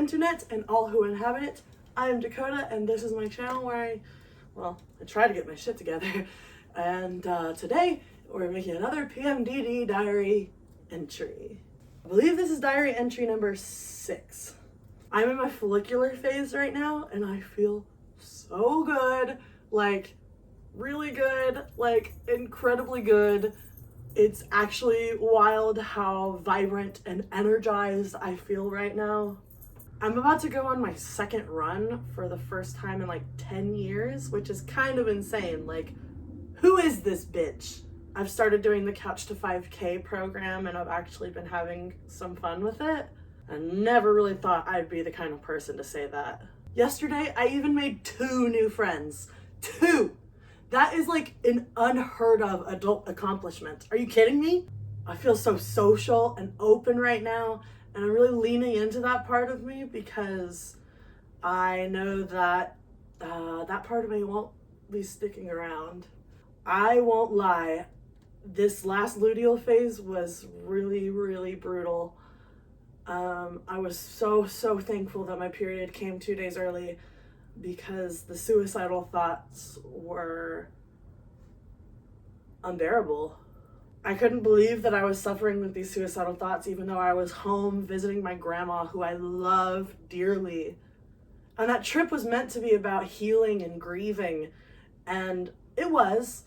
internet and all who inhabit it. I am Dakota, and this is my channel where I try to get my shit together. And today, we're making another PMDD Diary entry. I believe this is diary entry number 6. I'm in my follicular phase right now, and I feel so good. Like, really good. Like, incredibly good. It's actually wild how vibrant and energized I feel right now. I'm about to go on my second run for the first time in like 10 years, which is kind of insane. Like, who is this bitch? I've started doing the Couch to 5K program, and I've actually been having some fun with it. I never really thought I'd be the kind of person to say that. Yesterday, I even made 2 new friends. 2! That is like an unheard of adult accomplishment. Are you kidding me? I feel so social and open right now, and I'm really leaning into that part of me because I know that that part of me won't be sticking around. I won't lie. This last luteal phase was really, really brutal. I was so thankful that my period came 2 days early, because the suicidal thoughts were unbearable. I couldn't believe that I was suffering with these suicidal thoughts, even though I was home visiting my grandma, who I love dearly. And that trip was meant to be about healing and grieving, and it was,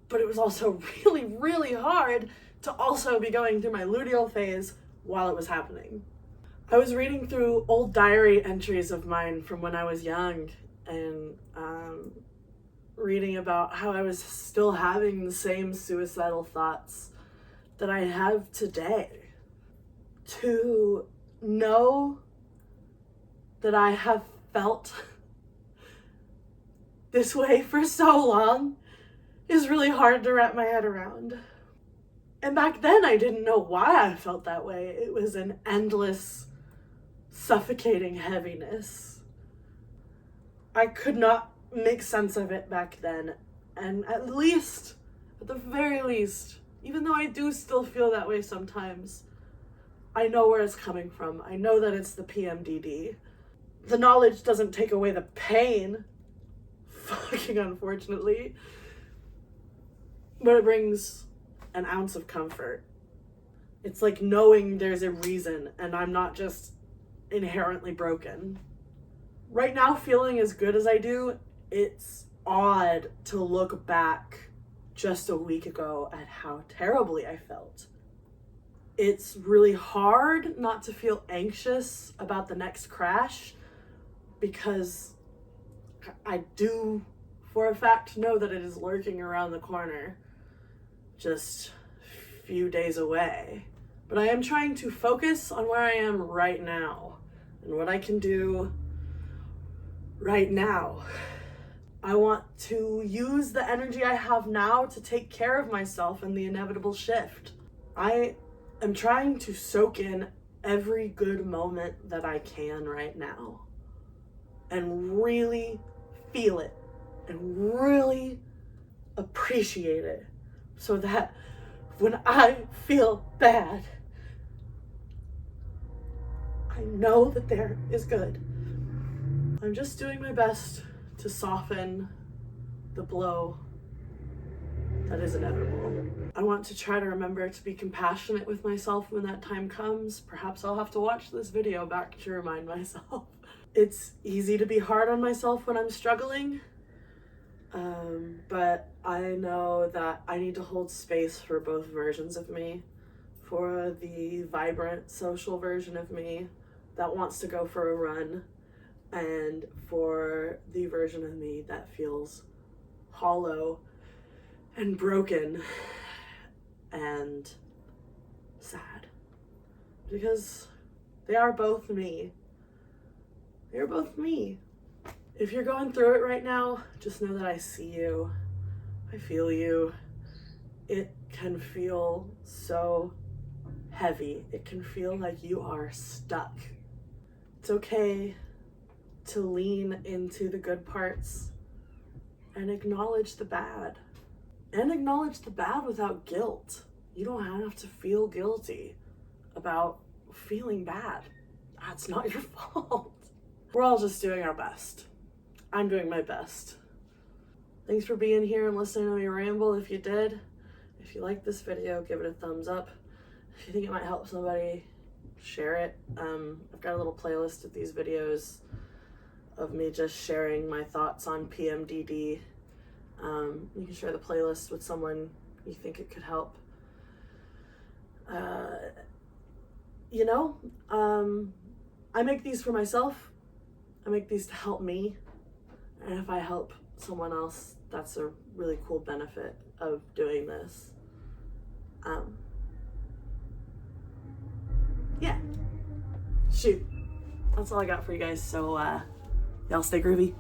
but it was also really, really hard to also be going through my luteal phase while it was happening. I was reading through old diary entries of mine from when I was young, and reading about how I was still having the same suicidal thoughts that I have today. To know that I have felt this way for so long is really hard to wrap my head around. And back then I didn't know why I felt that way. It was an endless, suffocating heaviness. I could not make sense of it back then, and at the very least, even though I do still feel that way sometimes, I know where it's coming from. I know that it's the PMDD. The knowledge doesn't take away the pain, fucking unfortunately, but it brings an ounce of comfort. It's like knowing there's a reason and I'm not just inherently broken. Right now, feeling as good as I do, it's odd to look back just a week ago at how terribly I felt. It's really hard not to feel anxious about the next crash, because I do for a fact know that it is lurking around the corner, just a few days away. But I am trying to focus on where I am right now and what I can do right now. I want to use the energy I have now to take care of myself in the inevitable shift. I am trying to soak in every good moment that I can right now and really feel it and really appreciate it, so that when I feel bad, I know that there is good. I'm just doing my best to soften the blow that is inevitable. I want to try to remember to be compassionate with myself when that time comes. Perhaps I'll have to watch this video back to remind myself. It's easy to be hard on myself when I'm struggling, but I know that I need to hold space for both versions of me. For the vibrant social version of me that wants to go for a run, and for the version of me that feels hollow and broken and sad. Because they are both me. They're both me. If you're going through it right now, just know that I see you. I feel you. It can feel so heavy. It can feel like you are stuck. It's okay to lean into the good parts and acknowledge the bad. And acknowledge the bad without guilt. You don't have to feel guilty about feeling bad. That's not your fault. We're all just doing our best. I'm doing my best. Thanks for being here and listening to me ramble. If you did, if you liked this video, give it a thumbs up. If you think it might help somebody, share it. I've got a little playlist of these videos of me just sharing my thoughts on PMDD. You can share the playlist with someone you think it could help. I make these for myself. I make these to help me. And if I help someone else, that's a really cool benefit of doing this. Yeah. Shoot. That's all I got for you guys. So, y'all stay groovy.